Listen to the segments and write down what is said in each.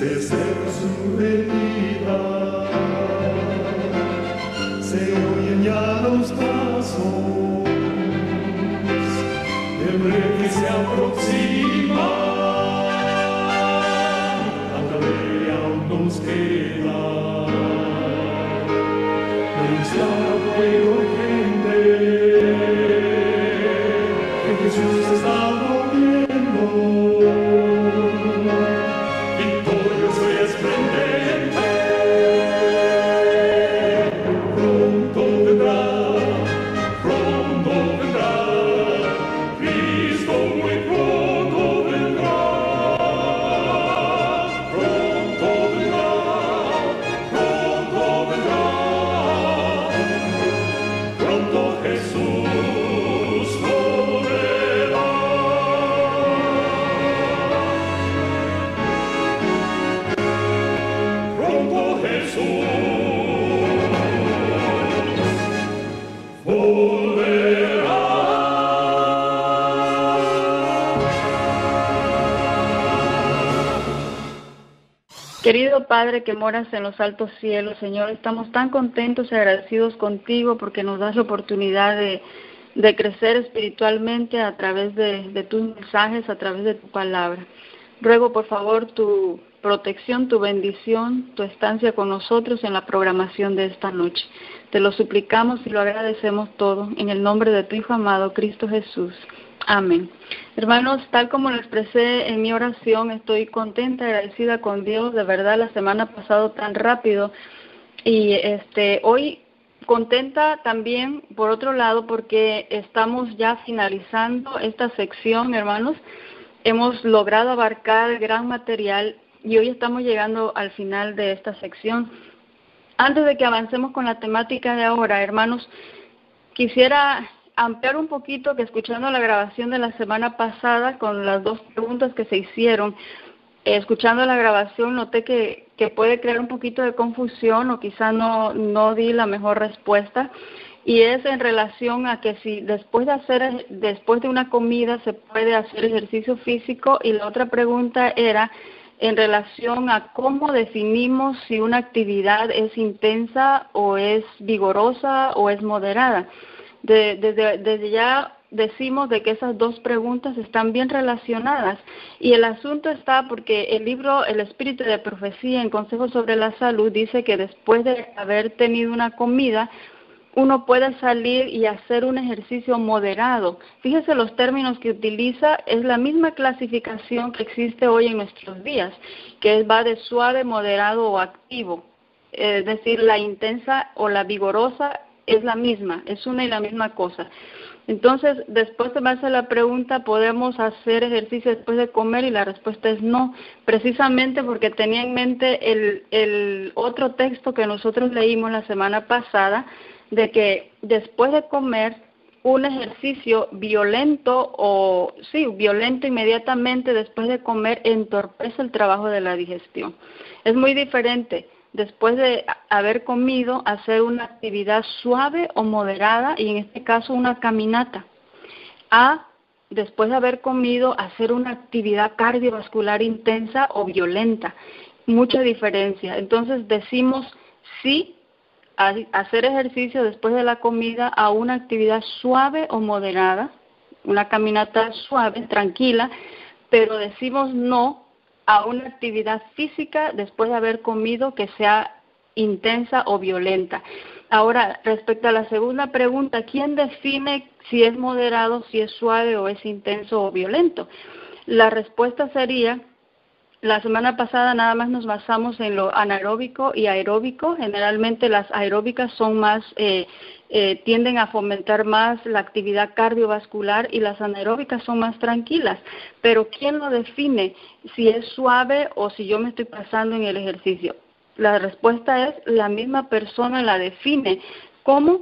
se seca su herida, se oyen ya los pasos del rey que se aproxima, a tarea aún nos queda, denunciar al pueblo gente que Jesús está volviendo. Victorioso y esplendente, pronto vendrá, Cristo muy pronto vendrá, pronto Jesús volverá. Pronto Jesús volverá. Querido Padre que moras en los altos cielos, Señor, estamos tan contentos y agradecidos contigo porque nos das la oportunidad de crecer espiritualmente a través de tus mensajes, a través de tu palabra. Ruego, por favor, tu protección, tu bendición, tu estancia con nosotros en la programación de esta noche. Te lo suplicamos y lo agradecemos todo en el nombre de tu Hijo amado, Cristo Jesús. Amén. Hermanos, tal como lo expresé en mi oración, estoy contenta, agradecida con Dios. De verdad, la semana ha pasado tan rápido y hoy contenta también, por otro lado, porque estamos ya finalizando esta sección, hermanos. Hemos logrado abarcar gran material y hoy estamos llegando al final de esta sección. Antes de que avancemos con la temática de ahora, hermanos, quisiera ampliar un poquito que escuchando la grabación de la semana pasada con las dos preguntas que se hicieron, escuchando la grabación noté que puede crear un poquito de confusión o quizá no di la mejor respuesta, y es en relación a que si después de una comida se puede hacer ejercicio físico, y la otra pregunta era en relación a cómo definimos si una actividad es intensa o es vigorosa o es moderada. Desde ya decimos de que esas dos preguntas están bien relacionadas, y el asunto está porque el libro El Espíritu de Profecía en Consejos sobre la Salud dice que después de haber tenido una comida uno puede salir y hacer un ejercicio moderado. Fíjese los términos que utiliza, es la misma clasificación que existe hoy en nuestros días, que va de suave, moderado o activo. Es decir, la intensa o la vigorosa es la misma, es una y la misma cosa. Entonces, después se me hace la pregunta, ¿podemos hacer ejercicio después de comer? Y la respuesta es no, precisamente porque tenía en mente el otro texto que nosotros leímos la semana pasada, de que después de comer un ejercicio violento violento inmediatamente después de comer entorpece el trabajo de la digestión. Es muy diferente después de haber comido hacer una actividad suave o moderada, y en este caso una caminata, a después de haber comido hacer una actividad cardiovascular intensa o violenta. Mucha diferencia. Entonces decimos sí a hacer ejercicio después de la comida a una actividad suave o moderada, una caminata suave, tranquila, pero decimos no a una actividad física después de haber comido que sea intensa o violenta. Ahora, respecto a la segunda pregunta, ¿quién define si es moderado, si es suave o es intenso o violento? La respuesta sería, la semana pasada nada más nos basamos en lo anaeróbico y aeróbico. Generalmente las aeróbicas son más, tienden a fomentar más la actividad cardiovascular, y las anaeróbicas son más tranquilas. Pero ¿quién lo define si es suave o si yo me estoy pasando en el ejercicio? La respuesta es la misma persona la define. ¿Cómo?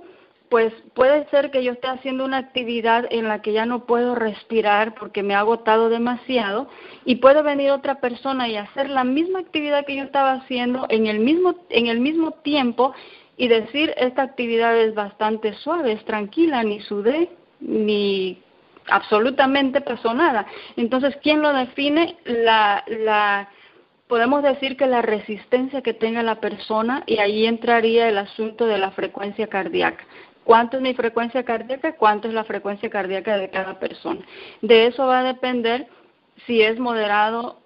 Pues puede ser que yo esté haciendo una actividad en la que ya no puedo respirar porque me ha agotado demasiado, y puede venir otra persona y hacer la misma actividad que yo estaba haciendo en el mismo tiempo y decir, esta actividad es bastante suave, es tranquila, ni sudé, ni absolutamente pasó nada. Entonces, ¿quién lo define? La podemos decir que la resistencia que tenga la persona, y ahí entraría el asunto de la frecuencia cardíaca. ¿Cuánto es mi frecuencia cardíaca? ¿Cuánto es la frecuencia cardíaca de cada persona? De eso va a depender si es moderado,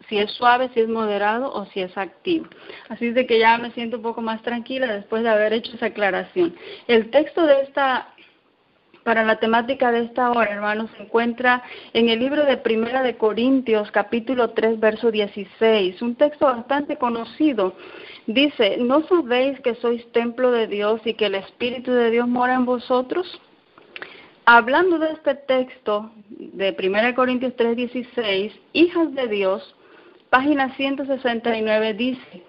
si es suave, si es moderado o si es activo. Así de que ya me siento un poco más tranquila después de haber hecho esa aclaración. El texto para la temática de esta hora, hermanos, se encuentra en el libro de Primera de Corintios, capítulo 3, verso 16, un texto bastante conocido. Dice, ¿no sabéis que sois templo de Dios y que el Espíritu de Dios mora en vosotros? Hablando de este texto de 1 Corintios 3:16, hijas de Dios, página 169 dice,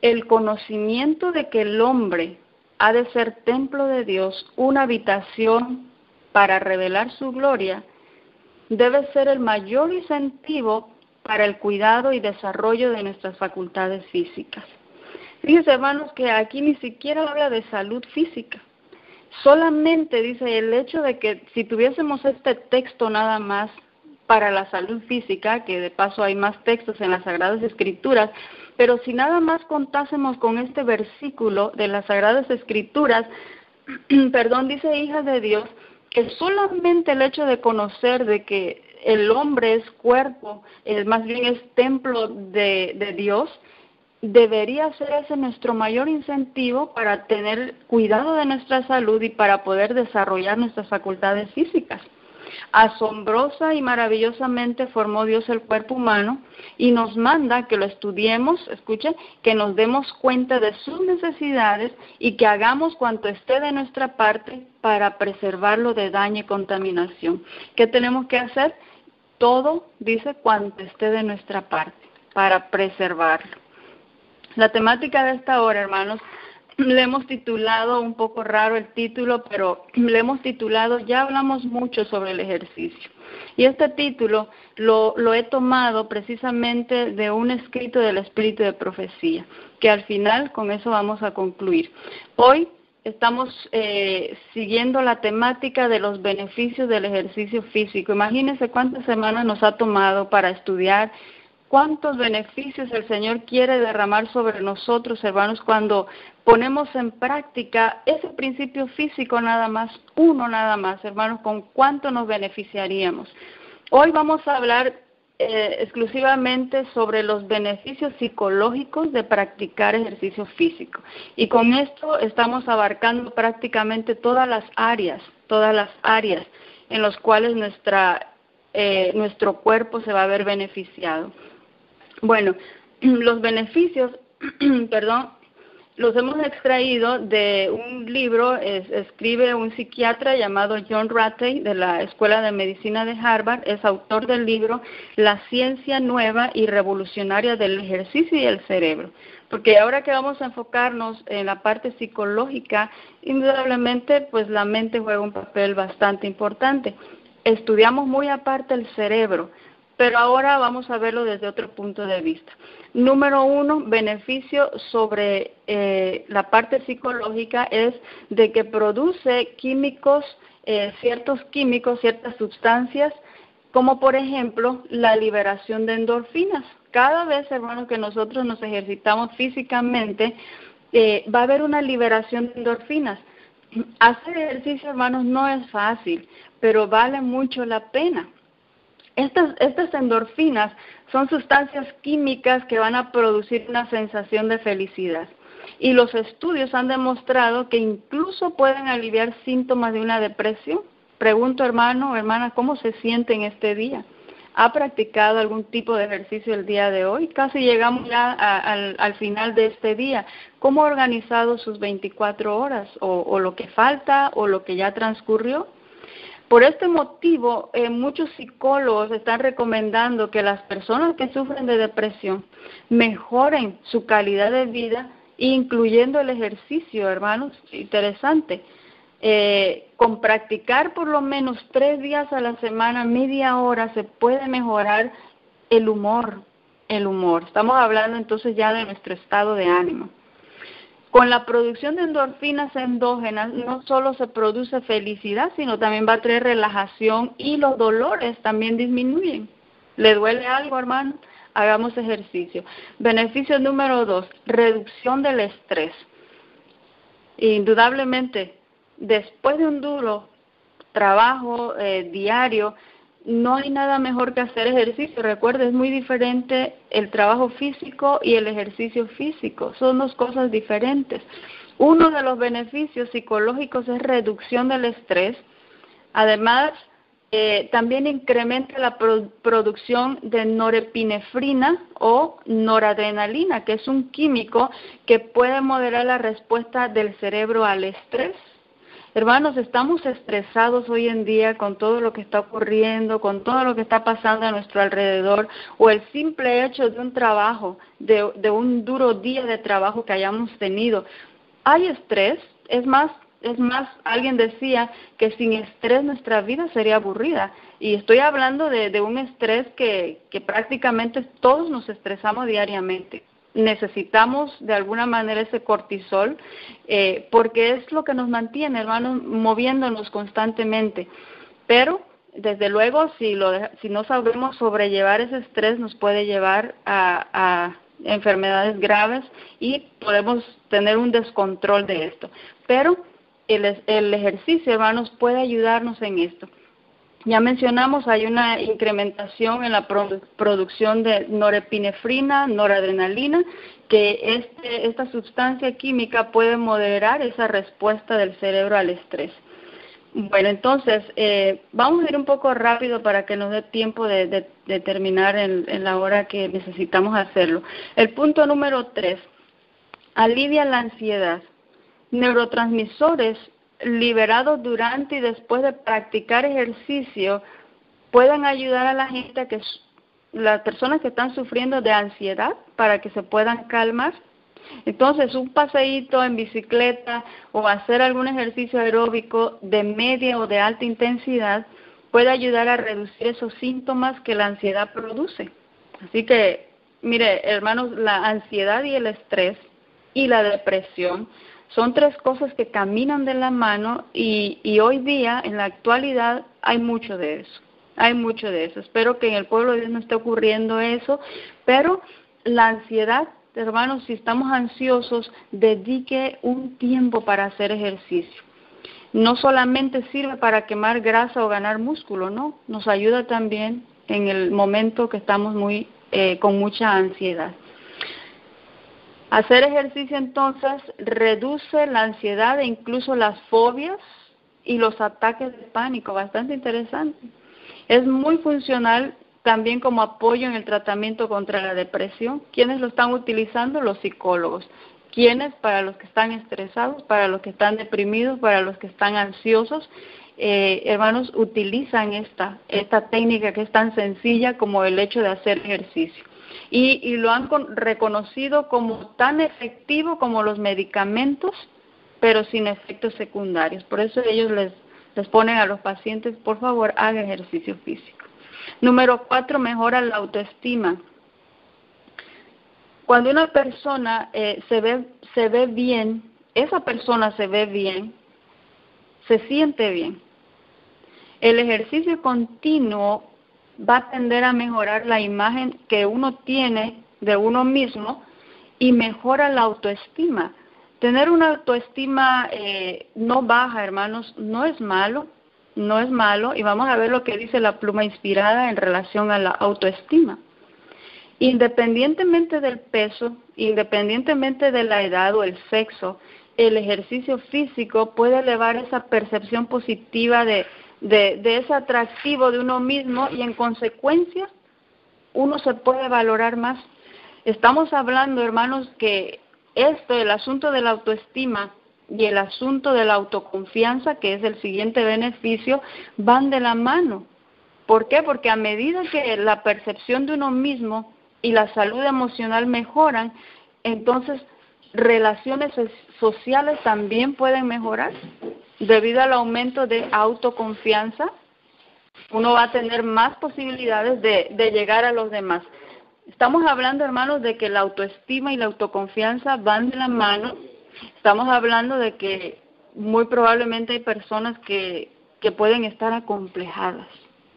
el conocimiento de que el hombre ha de ser templo de Dios, una habitación para revelar su gloria, debe ser el mayor incentivo para el cuidado y desarrollo de nuestras facultades físicas. Fíjense, hermanos, que aquí ni siquiera habla de salud física. Solamente dice el hecho de que si tuviésemos este texto nada más para la salud física, que de paso hay más textos en las Sagradas Escrituras, pero si nada más contásemos con este versículo de las Sagradas Escrituras, dice hijas de Dios, que solamente el hecho de conocer de que el hombre es cuerpo, más bien es templo de Dios, debería ser ese nuestro mayor incentivo para tener cuidado de nuestra salud y para poder desarrollar nuestras facultades físicas. Asombrosa y maravillosamente formó Dios el cuerpo humano y nos manda que lo estudiemos, escuchen, que nos demos cuenta de sus necesidades y que hagamos cuanto esté de nuestra parte para preservarlo de daño y contaminación. ¿Qué tenemos que hacer? Todo, dice, cuanto esté de nuestra parte para preservarlo. La temática de esta hora, hermanos, le hemos titulado, un poco raro el título, pero le hemos titulado, ya hablamos mucho sobre el ejercicio. Y este título lo he tomado precisamente de un escrito del Espíritu de Profecía, que al final con eso vamos a concluir. Hoy estamos siguiendo la temática de los beneficios del ejercicio físico. Imagínense cuántas semanas nos ha tomado para estudiar cuántos beneficios el Señor quiere derramar sobre nosotros, hermanos, cuando ponemos en práctica ese principio físico nada más, uno nada más, hermanos, con cuánto nos beneficiaríamos. Hoy vamos a hablar exclusivamente sobre los beneficios psicológicos de practicar ejercicio físico. Y con esto estamos abarcando prácticamente todas las áreas en las cuales nuestro cuerpo se va a ver beneficiado. Bueno, los beneficios, los hemos extraído de un libro, escribe un psiquiatra llamado John Ratey de la Escuela de Medicina de Harvard, es autor del libro La ciencia nueva y revolucionaria del ejercicio y el cerebro. Porque ahora que vamos a enfocarnos en la parte psicológica, indudablemente pues la mente juega un papel bastante importante. Estudiamos muy aparte el cerebro, pero ahora vamos a verlo desde otro punto de vista. Número 1, beneficio sobre la parte psicológica es de que produce químicos, ciertas sustancias, como por ejemplo la liberación de endorfinas. Cada vez, hermanos, que nosotros nos ejercitamos físicamente, va a haber una liberación de endorfinas. Hacer ejercicio, hermanos, no es fácil, pero vale mucho la pena. Estas endorfinas son sustancias químicas que van a producir una sensación de felicidad. Y los estudios han demostrado que incluso pueden aliviar síntomas de una depresión. Pregunto, hermano o hermana, ¿cómo se siente en este día? ¿Ha practicado algún tipo de ejercicio el día de hoy? Casi llegamos ya al final de este día. ¿Cómo ha organizado sus 24 horas? ¿O lo que falta o lo que ya transcurrió? Por este motivo, muchos psicólogos están recomendando que las personas que sufren de depresión mejoren su calidad de vida, incluyendo el ejercicio, hermanos. Interesante. Con practicar por lo menos 3 días a la semana, media hora, se puede mejorar el humor. Estamos hablando entonces ya de nuestro estado de ánimo. Con la producción de endorfinas endógenas no solo se produce felicidad, sino también va a traer relajación y los dolores también disminuyen. ¿Le duele algo, hermano? hagamos ejercicio. Beneficio número 2, reducción del estrés. Indudablemente, después de un duro trabajo diario, no hay nada mejor que hacer ejercicio. Recuerda, es muy diferente el trabajo físico y el ejercicio físico. Son dos cosas diferentes. Uno de los beneficios psicológicos es reducción del estrés. Además, también incrementa la producción de norepinefrina o noradrenalina, que es un químico que puede moderar la respuesta del cerebro al estrés. Hermanos, estamos estresados hoy en día con todo lo que está ocurriendo, con todo lo que está pasando a nuestro alrededor, o el simple hecho de un trabajo, de un duro día de trabajo que hayamos tenido. Hay estrés, es más, alguien decía que sin estrés nuestra vida sería aburrida. Y estoy hablando de un estrés que prácticamente todos nos estresamos diariamente. Necesitamos de alguna manera ese cortisol porque es lo que nos mantiene, hermanos, moviéndonos constantemente. Pero, desde luego, si no sabemos sobrellevar ese estrés, nos puede llevar a enfermedades graves y podemos tener un descontrol de esto. Pero el ejercicio, hermanos, puede ayudarnos en esto. Ya mencionamos, hay una incrementación en la producción de norepinefrina, noradrenalina, que esta sustancia química puede moderar esa respuesta del cerebro al estrés. Bueno, entonces, vamos a ir un poco rápido para que nos dé tiempo de terminar en la hora que necesitamos hacerlo. El punto número 3, alivia la ansiedad. Neurotransmisores liberados durante y después de practicar ejercicio pueden ayudar a la gente, las personas que están sufriendo de ansiedad, para que se puedan calmar. Entonces, un paseíto en bicicleta o hacer algún ejercicio aeróbico de media o de alta intensidad puede ayudar a reducir esos síntomas que la ansiedad produce. Así que, mire, hermanos, la ansiedad y el estrés y la depresión son tres cosas que caminan de la mano y hoy día, en la actualidad, hay mucho de eso. Hay mucho de eso. Espero que en el pueblo de Dios no esté ocurriendo eso, pero la ansiedad, hermanos, si estamos ansiosos, dedique un tiempo para hacer ejercicio. No solamente sirve para quemar grasa o ganar músculo, no, nos ayuda también en el momento que estamos con mucha ansiedad. Hacer ejercicio entonces reduce la ansiedad e incluso las fobias y los ataques de pánico, bastante interesante. Es muy funcional también como apoyo en el tratamiento contra la depresión. ¿Quiénes lo están utilizando? Los psicólogos. ¿Quiénes? Para los que están estresados, para los que están deprimidos, para los que están ansiosos. Hermanos, utilizan esta técnica que es tan sencilla como el hecho de hacer ejercicio. Y lo han reconocido como tan efectivo como los medicamentos, pero sin efectos secundarios. Por eso ellos les ponen a los pacientes, por favor, hagan ejercicio físico. Número 4, mejora la autoestima. Cuando una persona se ve bien, esa persona se ve bien, se siente bien. El ejercicio continuo va a tender a mejorar la imagen que uno tiene de uno mismo y mejora la autoestima. Tener una autoestima no baja, hermanos, no es malo, y vamos a ver lo que dice la pluma inspirada en relación a la autoestima. Independientemente del peso, independientemente de la edad o el sexo, el ejercicio físico puede elevar esa percepción positiva de ese atractivo de uno mismo y en consecuencia uno se puede valorar más. Estamos hablando, hermanos, que el asunto de la autoestima y el asunto de la autoconfianza, que es el siguiente beneficio, van de la mano. ¿Por qué? Porque a medida que la percepción de uno mismo y la salud emocional mejoran, entonces relaciones sociales también pueden mejorar. Debido al aumento de autoconfianza, uno va a tener más posibilidades de llegar a los demás. Estamos hablando, hermanos, de que la autoestima y la autoconfianza van de la mano. Estamos hablando de que muy probablemente hay personas que pueden estar acomplejadas.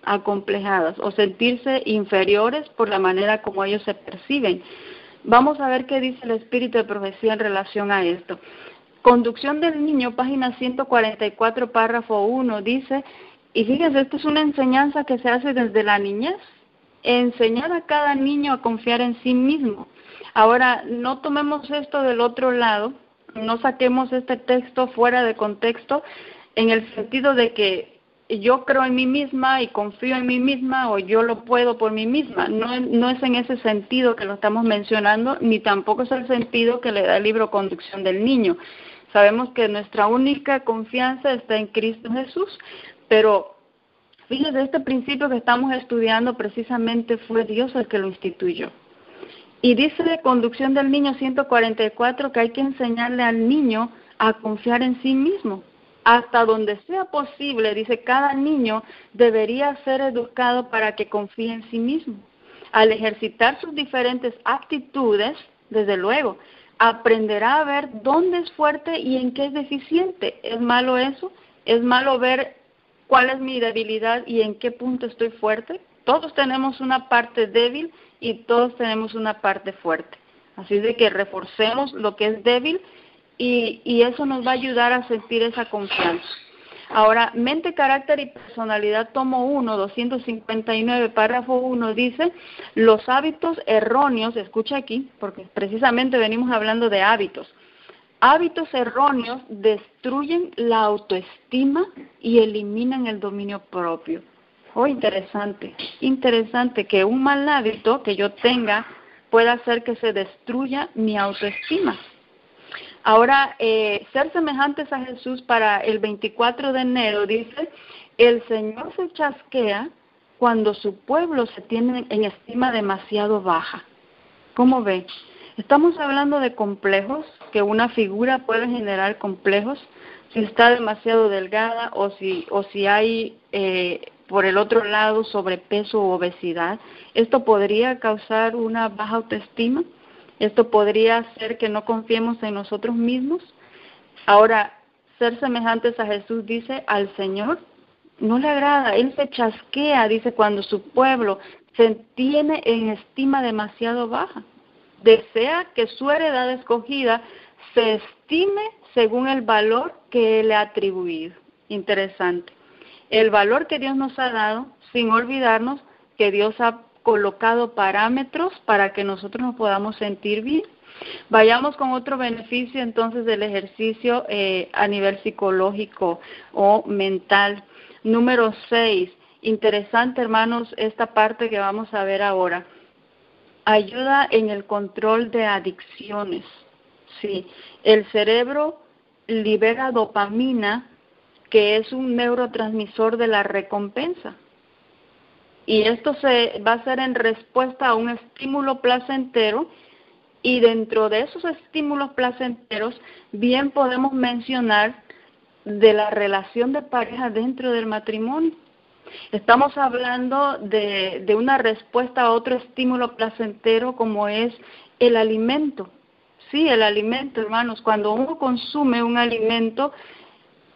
acomplejadas o sentirse inferiores por la manera como ellos se perciben. Vamos a ver qué dice el Espíritu de Profecía en relación a esto. Conducción del niño, página 144, párrafo 1, dice, y fíjense, esto es una enseñanza que se hace desde la niñez, enseñar a cada niño a confiar en sí mismo. Ahora, no tomemos esto del otro lado, no saquemos este texto fuera de contexto, en el sentido de que yo creo en mí misma y confío en mí misma o yo lo puedo por mí misma. No es en ese sentido que lo estamos mencionando, ni tampoco es el sentido que le da el libro Conducción del Niño. Sabemos que nuestra única confianza está en Cristo Jesús, pero fíjense, este principio que estamos estudiando precisamente fue Dios el que lo instituyó. Y dice de Conducción del Niño 144 que hay que enseñarle al niño a confiar en sí mismo. Hasta donde sea posible, dice, cada niño debería ser educado para que confíe en sí mismo. Al ejercitar sus diferentes actitudes, desde luego, aprenderá a ver dónde es fuerte y en qué es deficiente. ¿Es malo eso? ¿Es malo ver cuál es mi debilidad y en qué punto estoy fuerte? Todos tenemos una parte débil y todos tenemos una parte fuerte. Así de que reforcemos lo que es débil y eso nos va a ayudar a sentir esa confianza. Ahora, mente, carácter y personalidad, tomo 1, 259, párrafo 1, dice, los hábitos erróneos, escucha aquí, porque precisamente venimos hablando de hábitos. Hábitos erróneos destruyen la autoestima y eliminan el dominio propio. Oh, interesante que un mal hábito que yo tenga pueda hacer que se destruya mi autoestima. Ahora, ser semejantes a Jesús para el 24 de enero, dice, el Señor se chasquea cuando su pueblo se tiene en estima demasiado baja. ¿Cómo ve? Estamos hablando de complejos, que una figura puede generar complejos, si está demasiado delgada o si hay, por el otro lado, sobrepeso u obesidad. Esto podría causar una baja autoestima. Esto podría hacer que no confiemos en nosotros mismos. Ahora, ser semejantes a Jesús, dice, al Señor no le agrada. Él se chasquea, dice, cuando su pueblo se tiene en estima demasiado baja. Desea que su heredad escogida se estime según el valor que Él le ha atribuido. Interesante. El valor que Dios nos ha dado, sin olvidarnos que Dios ha colocado parámetros para que nosotros nos podamos sentir bien. Vayamos con otro beneficio entonces del ejercicio a nivel psicológico o mental. Número 6, interesante hermanos esta parte que vamos a ver ahora. Ayuda en el control de adicciones. Sí, el cerebro libera dopamina, que es un neurotransmisor de la recompensa. Y esto se va a hacer en respuesta a un estímulo placentero, y dentro de esos estímulos placenteros bien podemos mencionar de la relación de pareja dentro del matrimonio. Estamos hablando de una respuesta a otro estímulo placentero como es el alimento. Sí, el alimento, hermanos, cuando uno consume un alimento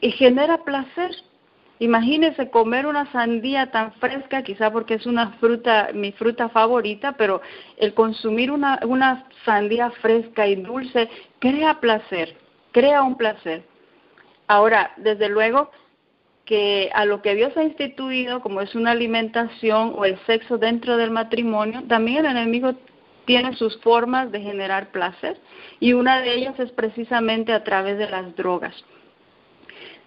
genera placer. Imagínese comer una sandía tan fresca, quizá porque es mi fruta favorita, pero el consumir una sandía fresca y dulce crea placer, crea un placer. Ahora, desde luego que a lo que Dios ha instituido, como es una alimentación o el sexo dentro del matrimonio, también el enemigo tiene sus formas de generar placer, y una de ellas es precisamente a través de las drogas.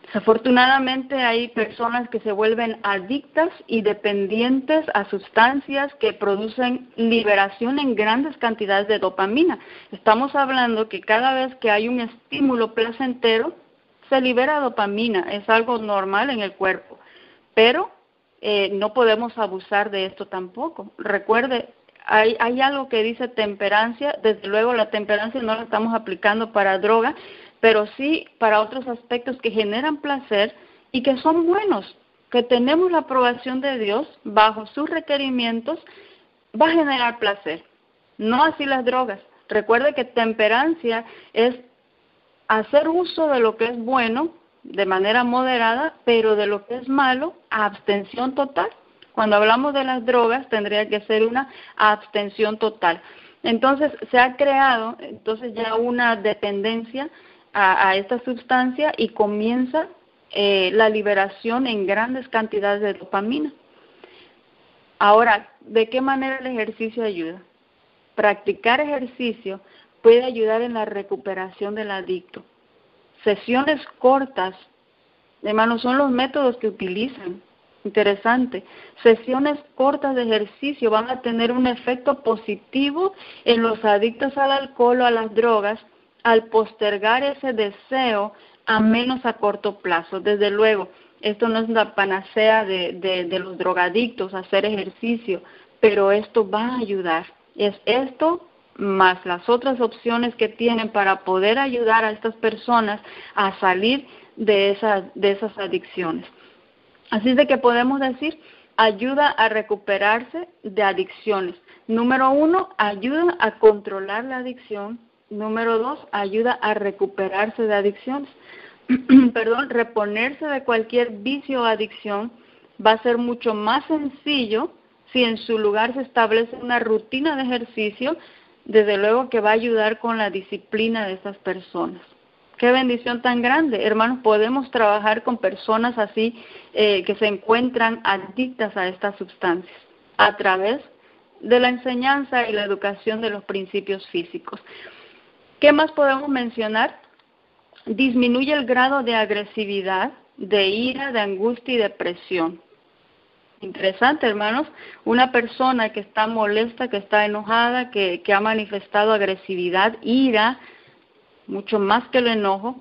Desafortunadamente hay personas que se vuelven adictas y dependientes a sustancias que producen liberación en grandes cantidades de dopamina. Estamos hablando que cada vez que hay un estímulo placentero, se libera dopamina, es algo normal en el cuerpo, pero no podemos abusar de esto tampoco. Recuerde, hay algo que dice temperancia. Desde luego la temperancia no la estamos aplicando para droga, pero sí para otros aspectos que generan placer y que son buenos, que tenemos la aprobación de Dios bajo sus requerimientos, va a generar placer, no así las drogas. Recuerde que temperancia es hacer uso de lo que es bueno de manera moderada, pero de lo que es malo, abstención total. Cuando hablamos de las drogas, tendría que ser una abstención total. Entonces, se ha creado ya una dependencia a esta sustancia y comienza la liberación en grandes cantidades de dopamina. Ahora, ¿de qué manera el ejercicio ayuda? Practicar ejercicio puede ayudar en la recuperación del adicto. Sesiones cortas, hermanos, son los métodos que utilizan. Interesante. Sesiones cortas de ejercicio van a tener un efecto positivo en los adictos al alcohol o a las drogas al postergar ese deseo a menos a corto plazo. Desde luego, esto no es la panacea de los drogadictos, hacer ejercicio, pero esto va a ayudar. Es esto más las otras opciones que tienen para poder ayudar a estas personas a salir de esas adicciones. Así es de que podemos decir, ayuda a recuperarse de adicciones. Número 1, ayuda a controlar la adicción. Número 2, ayuda a recuperarse de adicciones. Reponerse de cualquier vicio o adicción va a ser mucho más sencillo si en su lugar se establece una rutina de ejercicio, desde luego que va a ayudar con la disciplina de esas personas. Qué bendición tan grande, hermanos, podemos trabajar con personas así que se encuentran adictas a estas sustancias a través de la enseñanza y la educación de los principios físicos. ¿Qué más podemos mencionar? Disminuye el grado de agresividad, de ira, de angustia y depresión. Interesante, hermanos, una persona que está molesta, que está enojada, que ha manifestado agresividad, ira, mucho más que el enojo,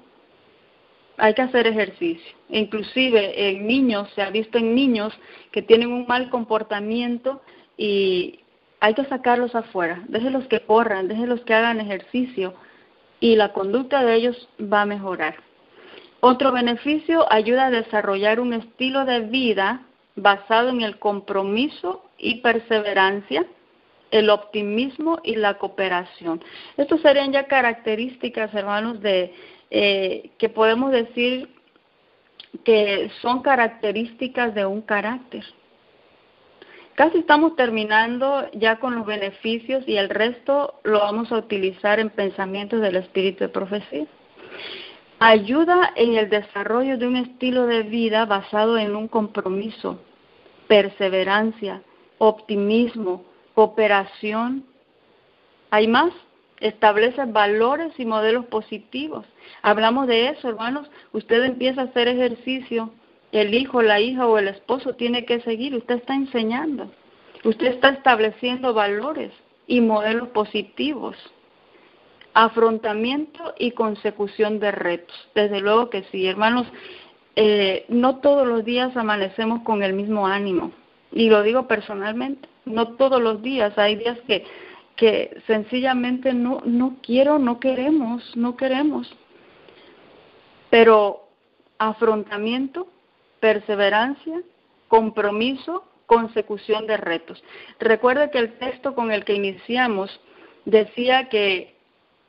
hay que hacer ejercicio. Inclusive en niños, se ha visto en niños que tienen un mal comportamiento y hay que sacarlos afuera, déjenlos que corran, déjenlos que hagan ejercicio y la conducta de ellos va a mejorar. Otro beneficio, ayuda a desarrollar un estilo de vida basado en el compromiso y perseverancia, el optimismo y la cooperación. Estos serían ya características, hermanos, que podemos decir que son características de un carácter. Casi estamos terminando ya con los beneficios y el resto lo vamos a utilizar en pensamientos del espíritu de profecía. Ayuda en el desarrollo de un estilo de vida basado en un compromiso, perseverancia, optimismo, cooperación. ¿Hay más? Establece valores y modelos positivos. Hablamos de eso, hermanos. Usted empieza a hacer ejercicio, el hijo, la hija o el esposo tiene que seguir. Usted está enseñando. Usted está estableciendo valores y modelos positivos. Afrontamiento y consecución de retos. Desde luego que sí, hermanos. No todos los días amanecemos con el mismo ánimo. Y lo digo personalmente. No todos los días. Hay días que sencillamente no queremos. Pero afrontamiento, perseverancia, compromiso, consecución de retos. Recuerde que el texto con el que iniciamos decía que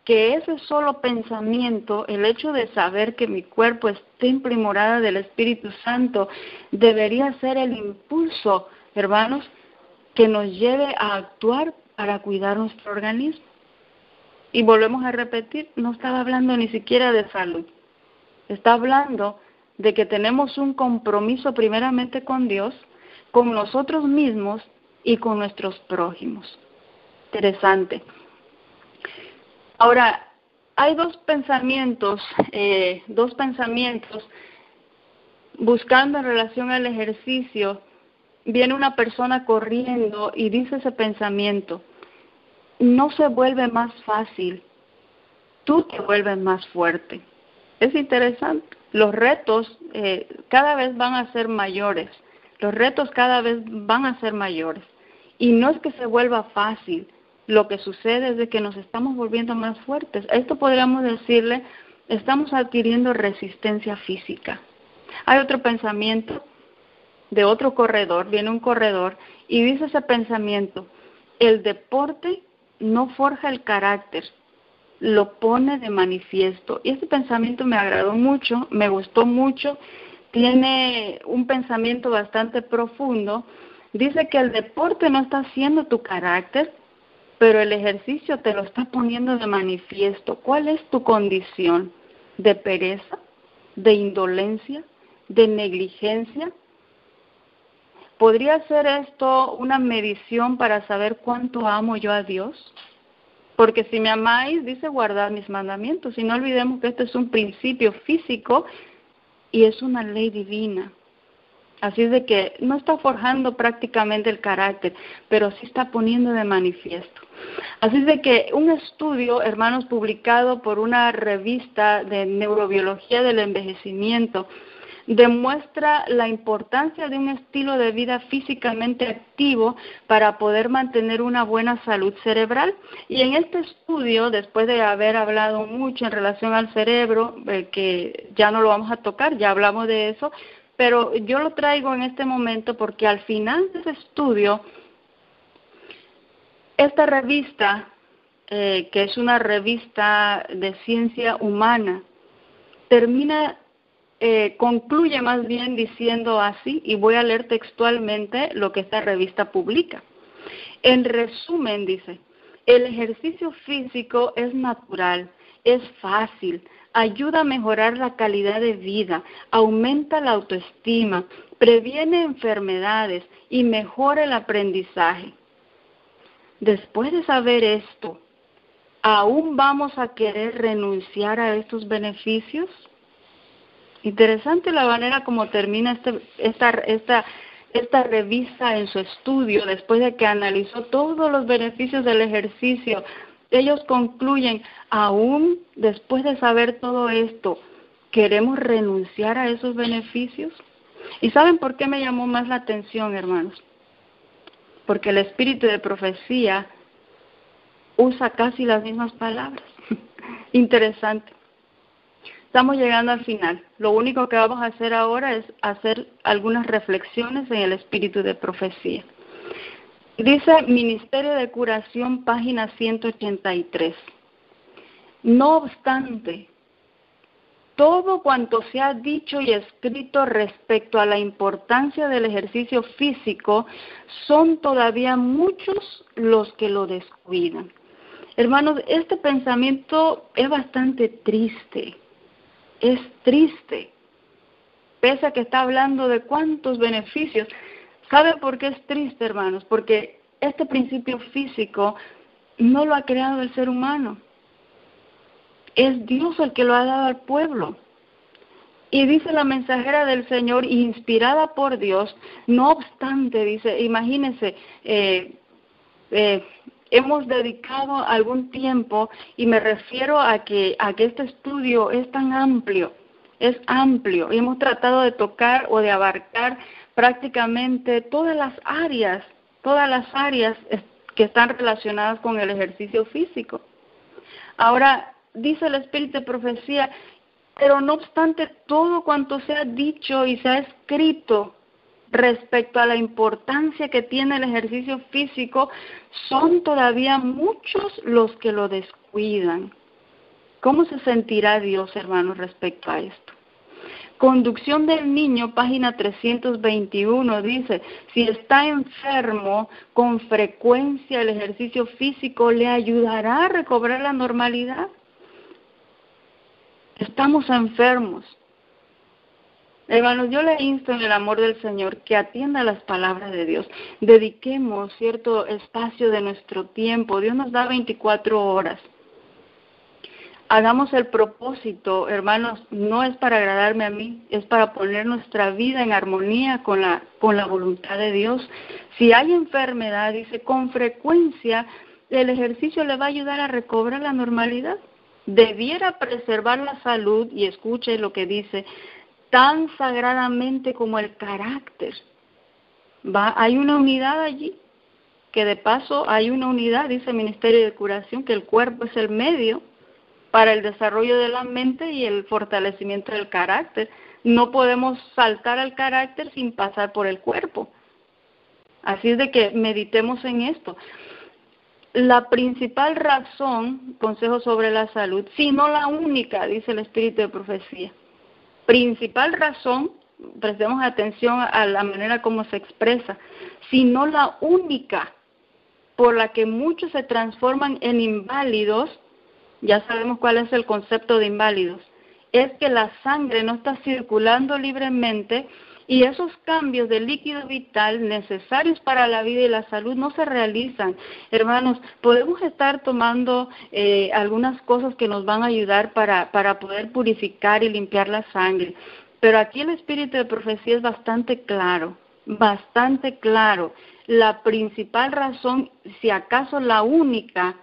ese solo pensamiento, el hecho de saber que mi cuerpo es templo y morada del Espíritu Santo, debería ser el impulso, hermanos, que nos lleve a actuar para cuidar nuestro organismo. Y volvemos a repetir, no estaba hablando ni siquiera de salud. Está hablando de que tenemos un compromiso primeramente con Dios, con nosotros mismos y con nuestros prójimos. Interesante. Ahora, hay dos pensamientos buscando en relación al ejercicio. Viene una persona corriendo y dice ese pensamiento: no se vuelve más fácil, tú te vuelves más fuerte. Es interesante. Los retos cada vez van a ser mayores. Los retos cada vez van a ser mayores. Y no es que se vuelva fácil. Lo que sucede es de que nos estamos volviendo más fuertes. A esto podríamos decirle, estamos adquiriendo resistencia física. Hay otro pensamiento de otro corredor, viene un corredor y dice ese pensamiento: el deporte no forja el carácter, lo pone de manifiesto. Y ese pensamiento me agradó mucho, me gustó mucho, tiene un pensamiento bastante profundo, Dice que el deporte no está haciendo tu carácter, pero el ejercicio te lo está poniendo de manifiesto. ¿Cuál es tu condición? ¿De pereza? ¿De indolencia? ¿De negligencia? ¿Podría ser esto una medición para saber cuánto amo yo a Dios? Porque si me amáis, dice guardar mis mandamientos. Y no olvidemos que este es un principio físico y es una ley divina. Así es de que no está forjando prácticamente el carácter, pero sí está poniendo de manifiesto. Así es de que un estudio, hermanos, publicado por una revista de neurobiología del envejecimiento, demuestra la importancia de un estilo de vida físicamente activo para poder mantener una buena salud cerebral. Y en este estudio, después de haber hablado mucho en relación al cerebro, que ya no lo vamos a tocar, ya hablamos de eso, pero yo lo traigo en este momento porque al final de ese estudio, esta revista, que es una revista de ciencia humana, concluye más bien diciendo así, y voy a leer textualmente lo que esta revista publica. En resumen, dice, el ejercicio físico es natural, es fácil, ayuda a mejorar la calidad de vida, aumenta la autoestima, previene enfermedades y mejora el aprendizaje. Después de saber esto, ¿aún vamos a querer renunciar a estos beneficios? Interesante la manera como termina esta revista en su estudio, después de que analizó todos los beneficios del ejercicio. Ellos concluyen, aún después de saber todo esto, ¿queremos renunciar a esos beneficios? ¿Y saben por qué me llamó más la atención, hermanos? Porque el espíritu de profecía usa casi las mismas palabras. Interesante. Estamos llegando al final. Lo único que vamos a hacer ahora es hacer algunas reflexiones en el espíritu de profecía. Dice Ministerio de Curación, página 183. No obstante, todo cuanto se ha dicho y escrito respecto a la importancia del ejercicio físico, son todavía muchos los que lo descuidan. Hermanos, este pensamiento es bastante triste. Es triste, pese a que está hablando de cuántos beneficios. ¿Sabe por qué es triste, hermanos? Porque este principio físico no lo ha creado el ser humano. Es Dios el que lo ha dado al pueblo. Y dice la mensajera del Señor, inspirada por Dios, no obstante, dice, imagínense, hemos dedicado algún tiempo, y me refiero a que este estudio es tan amplio, es amplio, y hemos tratado de tocar o de abarcar prácticamente todas las áreas que están relacionadas con el ejercicio físico. Ahora, dice el Espíritu de Profecía, pero no obstante todo cuanto se ha dicho y se ha escrito respecto a la importancia que tiene el ejercicio físico, son todavía muchos los que lo descuidan. ¿Cómo se sentirá Dios, hermanos, respecto a esto? Conducción del niño, página 321, dice, si está enfermo, con frecuencia el ejercicio físico le ayudará a recobrar la normalidad. Estamos enfermos. Hermanos, yo le insto en el amor del Señor que atienda las palabras de Dios. Dediquemos cierto espacio de nuestro tiempo. Dios nos da 24 horas. Hagamos el propósito, hermanos, no es para agradarme a mí, es para poner nuestra vida en armonía con la voluntad de Dios. Si hay enfermedad, dice, con frecuencia el ejercicio le va a ayudar a recobrar la normalidad. Debiera preservar la salud, y escuche lo que dice, tan sagradamente como el carácter. Hay una unidad allí, que de paso hay una unidad, dice el Ministerio de Curación, que el cuerpo es el medio para el desarrollo de la mente y el fortalecimiento del carácter. No podemos saltar al carácter sin pasar por el cuerpo. Así es de que meditemos en esto. La principal razón, consejo sobre la salud, si no la única, dice el Espíritu de Profecía, principal razón prestemos atención a la manera como se expresa, sino la única por la que muchos se transforman en inválidos. Ya sabemos cuál es el concepto de inválidos, es que la sangre no está circulando libremente y esos cambios de líquido vital necesarios para la vida y la salud no se realizan. Hermanos, podemos estar tomando algunas cosas que nos van a ayudar para poder purificar y limpiar la sangre, pero aquí el espíritu de profecía es bastante claro, bastante claro. La principal razón, si acaso la única,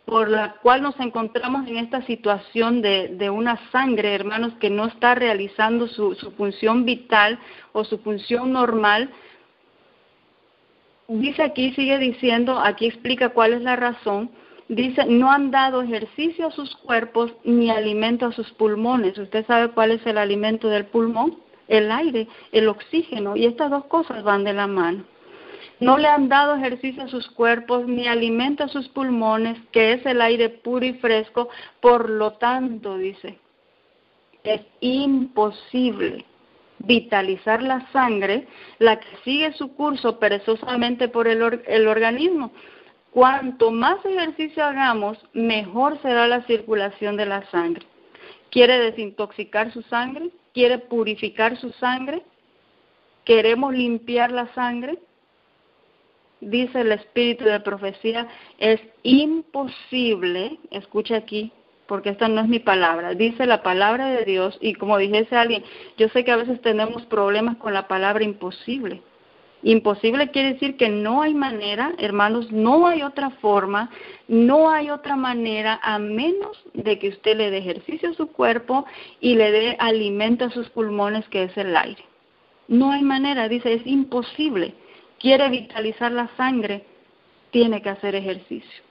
por la cual nos encontramos en esta situación de una sangre, hermanos, que no está realizando su función vital o su función normal. Dice aquí, sigue diciendo, aquí explica cuál es la razón. Dice, no han dado ejercicio a sus cuerpos ni alimento a sus pulmones. ¿Usted sabe cuál es el alimento del pulmón? El aire, el oxígeno, y estas dos cosas van de la mano. No le han dado ejercicio a sus cuerpos ni alimento a sus pulmones, que es el aire puro y fresco. Por lo tanto, dice, es imposible vitalizar la sangre, la que sigue su curso perezosamente por el organismo. Cuanto más ejercicio hagamos, mejor será la circulación de la sangre. ¿Quiere desintoxicar su sangre? ¿Quiere purificar su sangre? ¿Queremos limpiar la sangre? Dice el espíritu de profecía, es imposible, escucha aquí, porque esta no es mi palabra, dice la palabra de Dios, y como dijese alguien, yo sé que a veces tenemos problemas con la palabra imposible. Imposible quiere decir que no hay manera, hermanos, no hay otra forma, no hay otra manera, a menos de que usted le dé ejercicio a su cuerpo y le dé alimento a sus pulmones, que es el aire. No hay manera, dice, es imposible. Quiere vitalizar la sangre, tiene que hacer ejercicio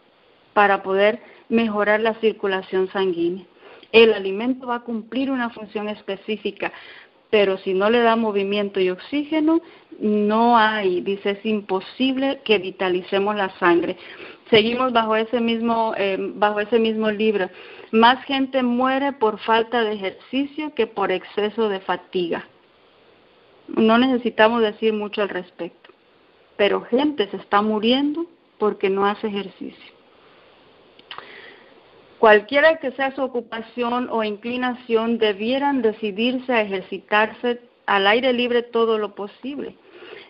para poder mejorar la circulación sanguínea. El alimento va a cumplir una función específica, pero si no le da movimiento y oxígeno, no hay, dice, es imposible que vitalicemos la sangre. Seguimos bajo ese mismo libro. Más gente muere por falta de ejercicio que por exceso de fatiga. No necesitamos decir mucho al respecto, pero gente se está muriendo porque no hace ejercicio. Cualquiera que sea su ocupación o inclinación, debieran decidirse a ejercitarse al aire libre todo lo posible.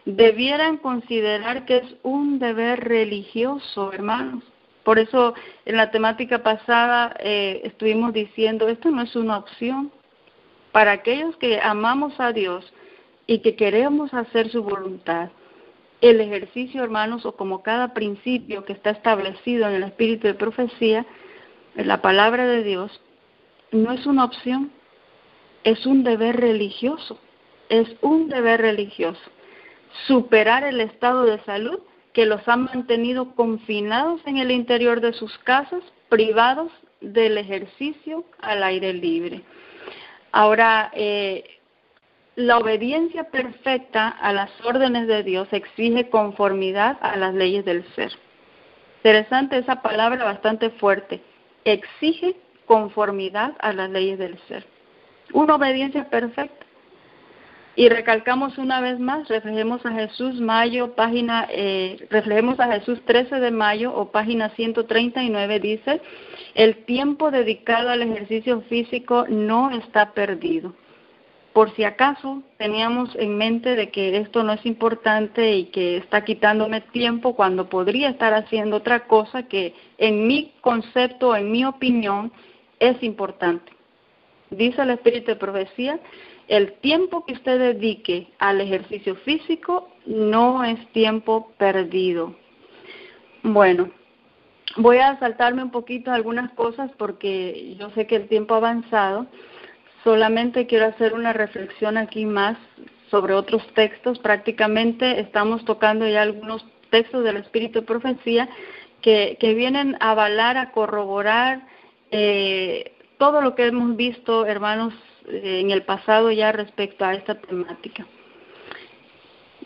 Debieran considerar que es un deber religioso, hermanos. Por eso en la temática pasada estuvimos diciendo, esto no es una opción. Para aquellos que amamos a Dios y que queremos hacer su voluntad, el ejercicio, hermanos, o como cada principio que está establecido en el espíritu de profecía, en la palabra de Dios, no es una opción, es un deber religioso, es un deber religioso. Superar el estado de salud que los ha mantenido confinados en el interior de sus casas, privados del ejercicio al aire libre. Ahora, la obediencia perfecta a las órdenes de Dios exige conformidad a las leyes del ser. Interesante esa palabra, bastante fuerte. Exige conformidad a las leyes del ser. Una obediencia perfecta. Y recalcamos una vez más, reflejemos a Jesús 13 de mayo o página 139, dice, el tiempo dedicado al ejercicio físico no está perdido. Por si acaso teníamos en mente de que esto no es importante y que está quitándome tiempo cuando podría estar haciendo otra cosa que en mi concepto, en mi opinión, es importante. Dice el espíritu de profecía, el tiempo que usted dedique al ejercicio físico no es tiempo perdido. Bueno, voy a saltarme un poquito algunas cosas porque yo sé que el tiempo ha avanzado. Solamente quiero hacer una reflexión aquí más sobre otros textos. Prácticamente estamos tocando ya algunos textos del Espíritu de Profecía que vienen a avalar, a corroborar todo lo que hemos visto, hermanos, en el pasado ya respecto a esta temática.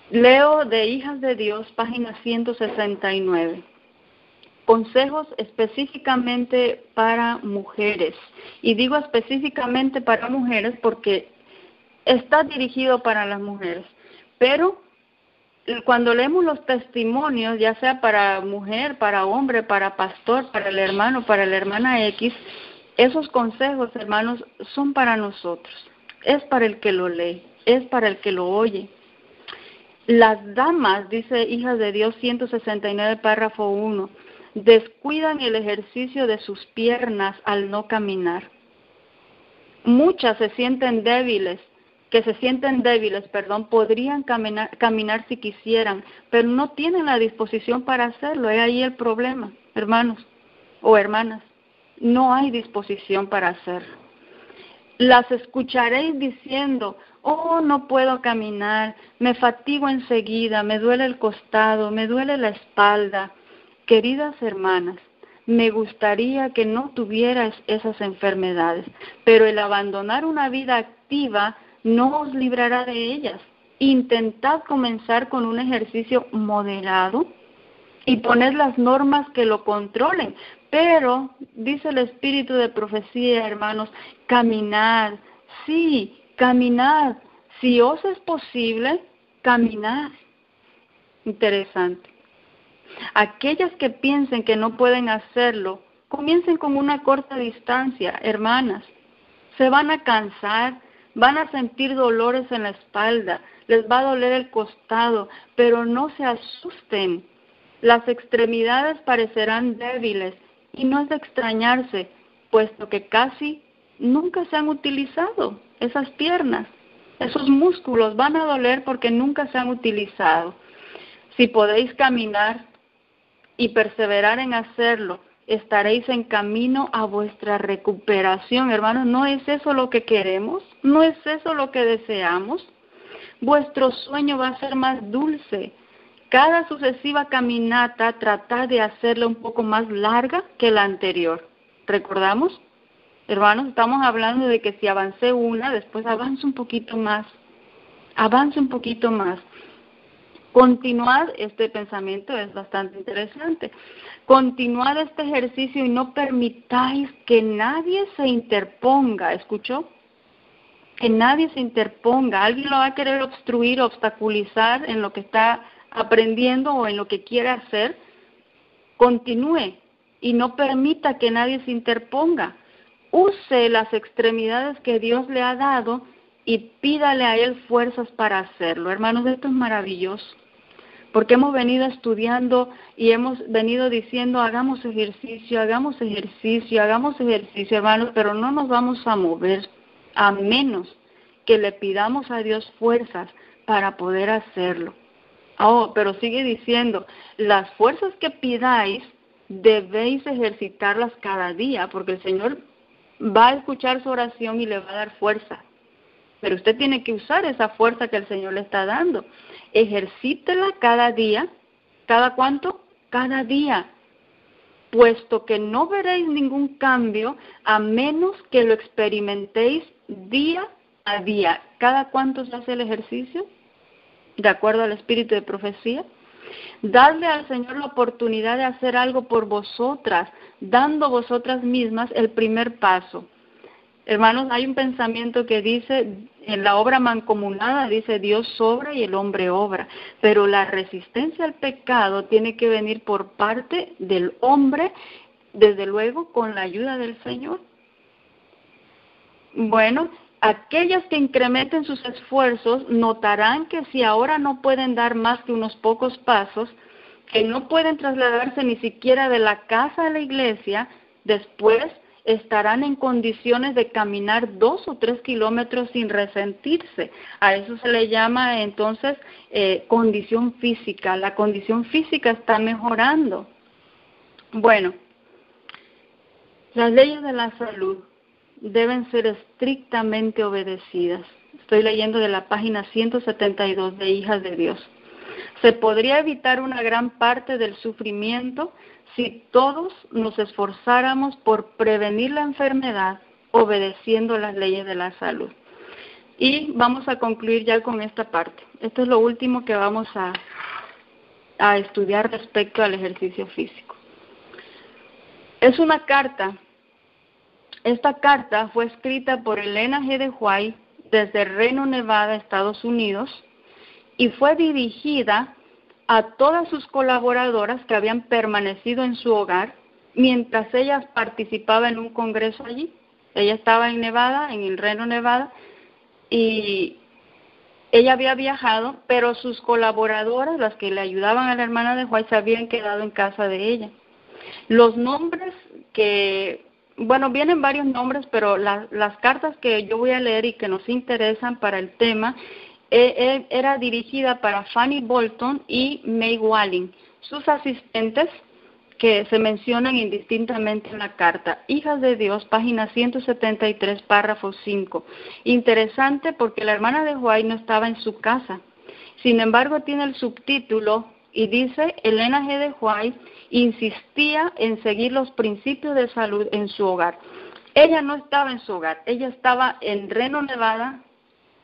Leo de Hijas de Dios, página 169. Consejos específicamente para mujeres. Y digo específicamente para mujeres porque está dirigido para las mujeres, pero cuando leemos los testimonios, ya sea para mujer, para hombre, para pastor, para el hermano, para la hermana X, esos consejos, hermanos, son para nosotros. Es para el que lo lee, es para el que lo oye. Las damas, dice Hijas de Dios 169, párrafo 1, descuidan el ejercicio de sus piernas al no caminar. Muchas se sienten débiles, podrían caminar si quisieran, pero no tienen la disposición para hacerlo. Es ahí el problema, hermanos o hermanas. No hay disposición para hacerlo. Las escucharéis diciendo, oh, no puedo caminar, me fatigo enseguida, me duele el costado, me duele la espalda. Queridas hermanas, me gustaría que no tuvieras esas enfermedades, pero el abandonar una vida activa no os librará de ellas. Intentad comenzar con un ejercicio moderado y poned las normas que lo controlen. Pero, dice el espíritu de profecía, hermanos, caminad, sí, caminad. Si os es posible, caminad. Interesante. Aquellas que piensen que no pueden hacerlo, comiencen con una corta distancia, hermanas. Se van a cansar, van a sentir dolores en la espalda, les va a doler el costado, pero no se asusten. Las extremidades parecerán débiles y no es de extrañarse, puesto que casi nunca se han utilizado esas piernas. Esos músculos van a doler porque nunca se han utilizado. Si podéis caminar y perseverar en hacerlo, estaréis en camino a vuestra recuperación, hermanos. ¿No es eso lo que queremos? ¿No es eso lo que deseamos? Vuestro sueño va a ser más dulce. Cada sucesiva caminata, tratad de hacerla un poco más larga que la anterior. ¿Recordamos? Hermanos, estamos hablando de que si avancé una, después avance un poquito más. Avance un poquito más. Continuad, este pensamiento es bastante interesante. Continuad este ejercicio y no permitáis que nadie se interponga. ¿Escuchó? Que nadie se interponga. Alguien lo va a querer obstruir, obstaculizar en lo que está aprendiendo o en lo que quiere hacer. Continúe y no permita que nadie se interponga. Use las extremidades que Dios le ha dado y pídale a Él fuerzas para hacerlo. Hermanos, esto es maravilloso, porque hemos venido estudiando y hemos venido diciendo, hagamos ejercicio, hermanos, pero no nos vamos a mover a menos que le pidamos a Dios fuerzas para poder hacerlo. Oh, pero sigue diciendo, las fuerzas que pidáis debéis ejercitarlas cada día, porque el Señor va a escuchar su oración y le va a dar fuerza. Pero usted tiene que usar esa fuerza que el Señor le está dando. Ejercítela cada día. ¿Cada cuánto? Cada día. Puesto que no veréis ningún cambio a menos que lo experimentéis día a día. ¿Cada cuánto se hace el ejercicio? De acuerdo al espíritu de profecía. Dadle al Señor la oportunidad de hacer algo por vosotras, dando vosotras mismas el primer paso. Hermanos, hay un pensamiento que dice, en la obra mancomunada dice Dios sobra y el hombre obra, pero la resistencia al pecado tiene que venir por parte del hombre, desde luego con la ayuda del Señor. Bueno, aquellas que incrementen sus esfuerzos notarán que si ahora no pueden dar más que unos pocos pasos, que no pueden trasladarse ni siquiera de la casa a la iglesia, después estarán en condiciones de caminar 2 o 3 kilómetros sin resentirse. A eso se le llama entonces condición física. La condición física está mejorando. Bueno, las leyes de la salud deben ser estrictamente obedecidas. Estoy leyendo de la página 172 de Hijas de Dios. Se podría evitar una gran parte del sufrimiento si todos nos esforzáramos por prevenir la enfermedad obedeciendo las leyes de la salud. Y vamos a concluir ya con esta parte. Esto es lo último que vamos a estudiar respecto al ejercicio físico. Es una carta. Esta carta fue escrita por Elena G. de White desde Reno, Nevada, Estados Unidos, y fue dirigida a todas sus colaboradoras que habían permanecido en su hogar mientras ella participaba en un congreso allí. Ella estaba en Nevada, en el Reno, Nevada, y ella había viajado, pero sus colaboradoras, las que le ayudaban a la hermana de White, se habían quedado en casa de ella. Los nombres vienen varios nombres, pero las cartas que yo voy a leer y que nos interesan para el tema, era dirigida para Fanny Bolton y May Walling, sus asistentes, que se mencionan indistintamente en la carta. Hijas de Dios, página 173, párrafo 5. Interesante porque la hermana de White no estaba en su casa. Sin embargo, tiene el subtítulo y dice: Elena G. de White insistía en seguir los principios de salud en su hogar. Ella no estaba en su hogar, ella estaba en Reno, Nevada,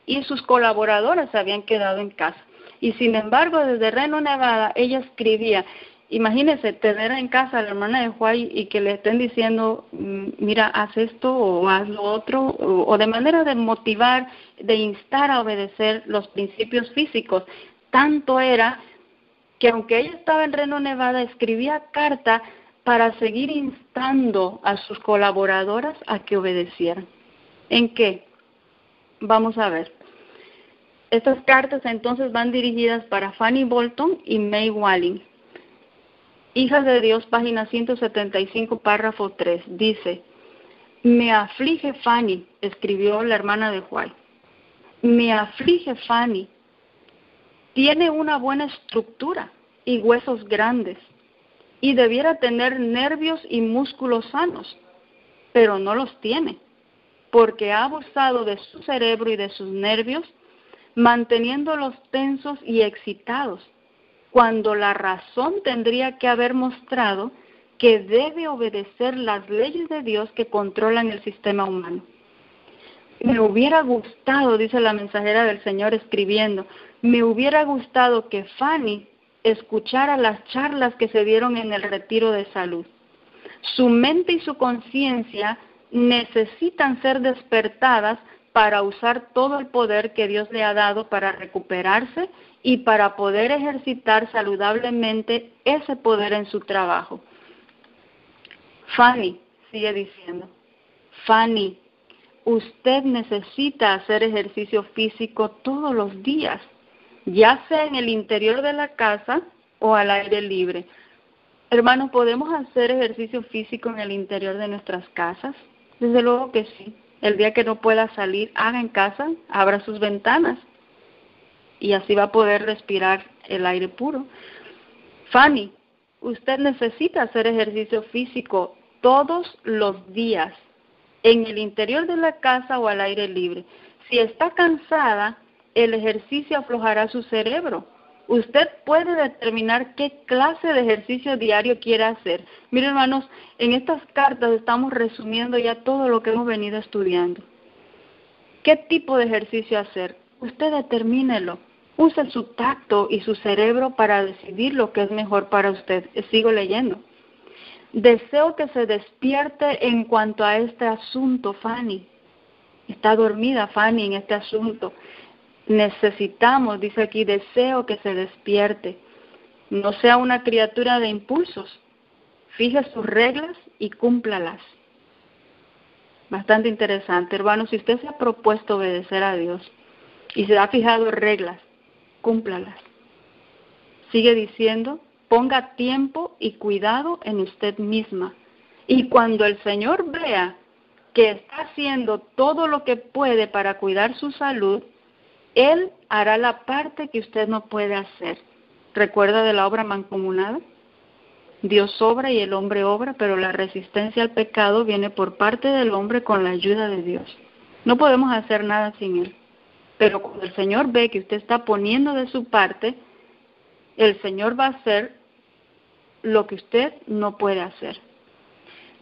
y sus colaboradoras se habían quedado en casa. Y sin embargo, desde Reno, Nevada, ella escribía. Imagínese tener en casa a la hermana de White y que le estén diciendo, mira, haz esto o haz lo otro, o de manera de motivar, de instar a obedecer los principios físicos. Tanto era que aunque ella estaba en Reno, Nevada, escribía carta para seguir instando a sus colaboradoras a que obedecieran. ¿En qué? Vamos a ver. Estas cartas entonces van dirigidas para Fanny Bolton y May Walling. Hijas de Dios, página 175, párrafo 3, dice: me aflige Fanny, escribió la hermana de White. Me aflige Fanny. Tiene una buena estructura y huesos grandes, y debiera tener nervios y músculos sanos, pero no los tiene, porque ha abusado de su cerebro y de sus nervios, manteniéndolos tensos y excitados, cuando la razón tendría que haber mostrado que debe obedecer las leyes de Dios que controlan el sistema humano. Me hubiera gustado, dice la mensajera del Señor escribiendo, me hubiera gustado que Fanny escuchara las charlas que se dieron en el retiro de salud. Su mente y su conciencia necesitan ser despertadas para usar todo el poder que Dios le ha dado para recuperarse y para poder ejercitar saludablemente ese poder en su trabajo. Fanny, sigue diciendo, Fanny, usted necesita hacer ejercicio físico todos los días, ya sea en el interior de la casa o al aire libre. Hermanos, ¿podemos hacer ejercicio físico en el interior de nuestras casas? Desde luego que sí. El día que no pueda salir, haga en casa, abra sus ventanas y así va a poder respirar el aire puro. Fanny, usted necesita hacer ejercicio físico todos los días, en el interior de la casa o al aire libre. Si está cansada, el ejercicio aflojará su cerebro. Usted puede determinar qué clase de ejercicio diario quiere hacer. Miren, hermanos, en estas cartas estamos resumiendo ya todo lo que hemos venido estudiando. ¿Qué tipo de ejercicio hacer? Usted determínelo. Use su tacto y su cerebro para decidir lo que es mejor para usted. Sigo leyendo. Deseo que se despierte en cuanto a este asunto, Fanny. Está dormida Fanny en este asunto. Necesitamos, dice aquí, deseo que se despierte. No sea una criatura de impulsos. Fije sus reglas y cúmplalas. Bastante interesante, hermanos. Si usted se ha propuesto obedecer a Dios y se ha fijado reglas, cúmplalas. Sigue diciendo, ponga tiempo y cuidado en usted misma. Y cuando el Señor vea que está haciendo todo lo que puede para cuidar su salud, Él hará la parte que usted no puede hacer. ¿Recuerda de la obra mancomunada? Dios obra y el hombre obra, pero la resistencia al pecado viene por parte del hombre con la ayuda de Dios. No podemos hacer nada sin Él. Pero cuando el Señor ve que usted está poniendo de su parte, el Señor va a hacer lo que usted no puede hacer.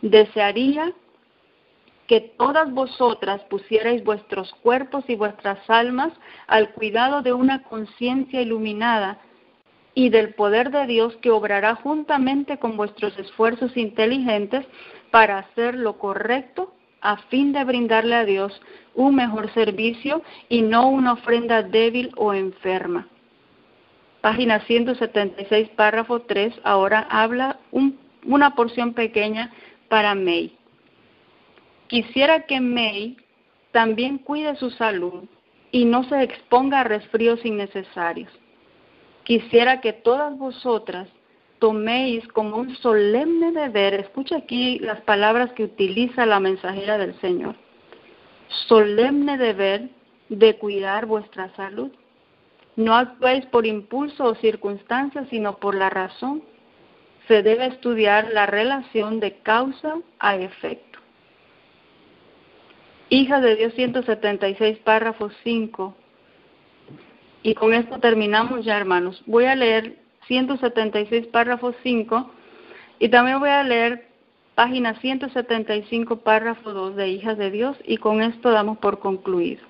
Desearía que todas vosotras pusierais vuestros cuerpos y vuestras almas al cuidado de una conciencia iluminada y del poder de Dios que obrará juntamente con vuestros esfuerzos inteligentes para hacer lo correcto a fin de brindarle a Dios un mejor servicio y no una ofrenda débil o enferma. Página 176, párrafo 3, ahora habla una porción pequeña para May. Quisiera que May también cuide su salud y no se exponga a resfríos innecesarios. Quisiera que todas vosotras toméis como un solemne deber, escucha aquí las palabras que utiliza la mensajera del Señor, solemne deber de cuidar vuestra salud. No actuéis por impulso o circunstancias, sino por la razón. Se debe estudiar la relación de causa a efecto. Hija de Dios 176, párrafo 5. Y con esto terminamos ya, hermanos. Voy a leer 176, párrafo 5, y también voy a leer página 175, párrafo 2 de Hijas de Dios, y con esto damos por concluido.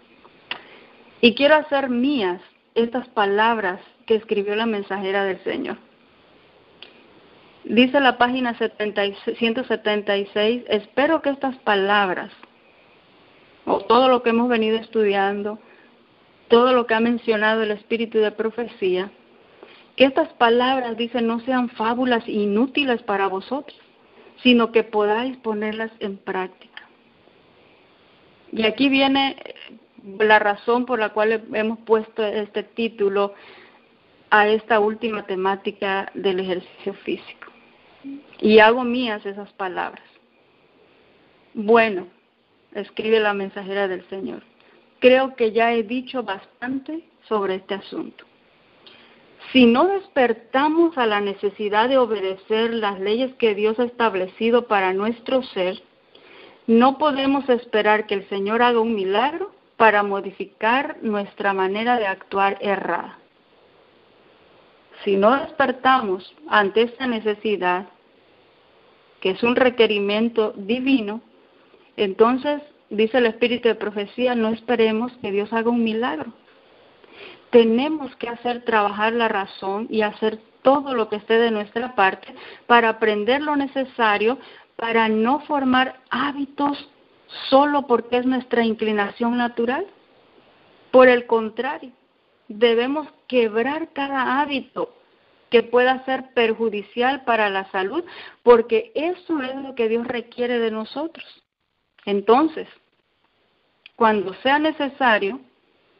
Y quiero hacer mías estas palabras que escribió la mensajera del Señor. Dice la página 176, espero que estas palabras, o todo lo que hemos venido estudiando, todo lo que ha mencionado el espíritu de profecía, que estas palabras, dice, no sean fábulas inútiles para vosotros, sino que podáis ponerlas en práctica. Y aquí viene la razón por la cual hemos puesto este título a esta última temática del ejercicio físico. Y hago mías esas palabras. Bueno, escribe la mensajera del Señor, creo que ya he dicho bastante sobre este asunto. Si no despertamos a la necesidad de obedecer las leyes que Dios ha establecido para nuestro ser, no podemos esperar que el Señor haga un milagro para modificar nuestra manera de actuar errada. Si no despertamos ante esta necesidad, que es un requerimiento divino, entonces, dice el espíritu de profecía, no esperemos que Dios haga un milagro. Tenemos que hacer trabajar la razón y hacer todo lo que esté de nuestra parte para aprender lo necesario para no formar hábitos solo porque es nuestra inclinación natural. Por el contrario, debemos quebrar cada hábito que pueda ser perjudicial para la salud, porque eso es lo que Dios requiere de nosotros. Entonces, cuando sea necesario,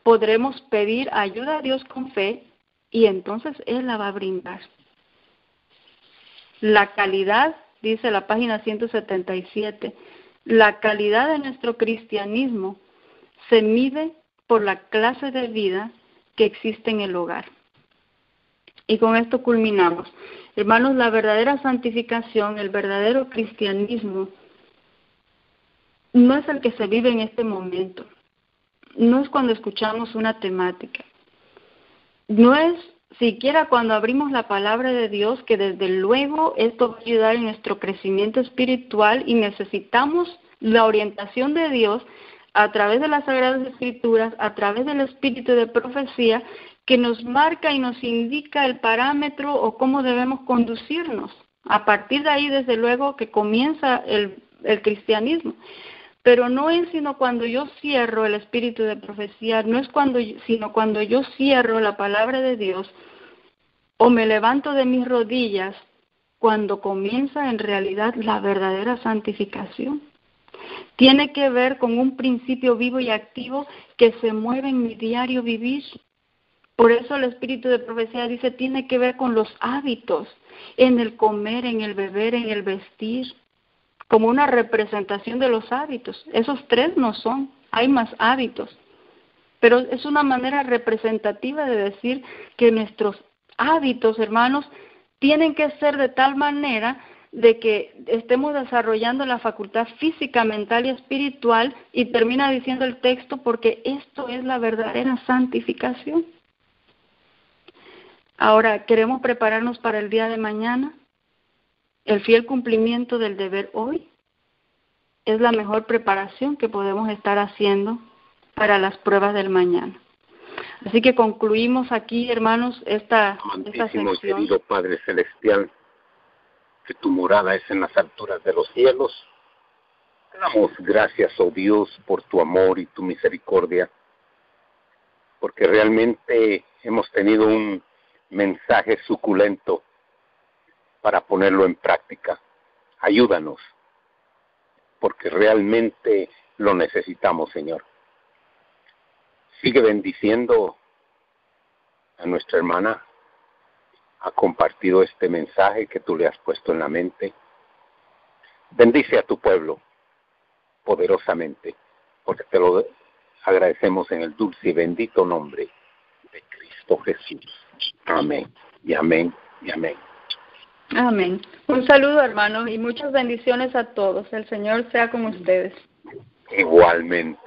podremos pedir ayuda a Dios con fe y entonces Él la va a brindar. La calidad, dice la página 177, la calidad de nuestro cristianismo se mide por la clase de vida que existe en el hogar. Y con esto culminamos. Hermanos, la verdadera santificación, el verdadero cristianismo, no es el que se vive en este momento. No es cuando escuchamos una temática. No es siquiera cuando abrimos la palabra de Dios, que desde luego esto va a ayudar en nuestro crecimiento espiritual y necesitamos la orientación de Dios a través de las Sagradas Escrituras, a través del espíritu de profecía, que nos marca y nos indica el parámetro o cómo debemos conducirnos. A partir de ahí, desde luego, que comienza el cristianismo. Pero no es sino cuando yo cierro el espíritu de profecía, no es sino cuando yo cierro la palabra de Dios o me levanto de mis rodillas, cuando comienza en realidad la verdadera santificación. Tiene que ver con un principio vivo y activo que se mueve en mi diario vivir. Por eso el espíritu de profecía dice, tiene que ver con los hábitos, en el comer, en el beber, en el vestir, como una representación de los hábitos. Esos tres no son, hay más hábitos, pero es una manera representativa de decir que nuestros hábitos, hermanos, tienen que ser de tal manera de que estemos desarrollando la facultad física, mental y espiritual, y termina diciendo el texto, porque esto es la verdadera santificación. Ahora, ¿queremos prepararnos para el día de mañana? El fiel cumplimiento del deber hoy es la mejor preparación que podemos estar haciendo para las pruebas del mañana. Así que concluimos aquí, hermanos, esta sección. Y querido Padre Celestial, que tu morada es en las alturas de los cielos, Te damos gracias, oh Dios, por tu amor y tu misericordia, porque realmente hemos tenido un mensaje suculento para ponerlo en práctica. Ayúdanos, porque realmente lo necesitamos, Señor. Sigue bendiciendo a nuestra hermana. Ha compartido este mensaje que tú le has puesto en la mente. Bendice a tu pueblo poderosamente, porque te lo agradecemos en el dulce y bendito nombre de Cristo Jesús. Amén, y amén, y amén. Amén. Un saludo, hermano, y muchas bendiciones a todos. El Señor sea con ustedes. Igualmente.